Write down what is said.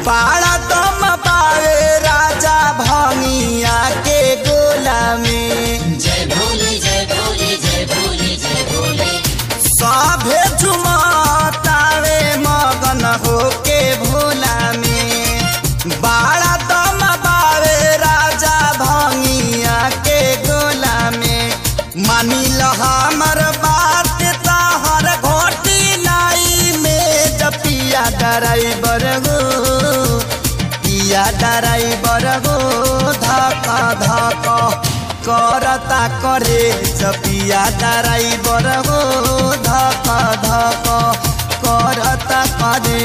बाड़ा दम पावे राजा भंगिया के गोला में। जय भोले जय भोले जय भोले जय भोले। सभे झुमतावे मगन होके भोला में। बाड़ा दम पावे राजा भंगिया के गोला में। मानी ल हमर बात तहर घोटी लाई में। जपिया ड्राइवर गो पिया ड्राइवर गो धक धक करता करे। जपिया ड्राइवर गो धक धक करता करे।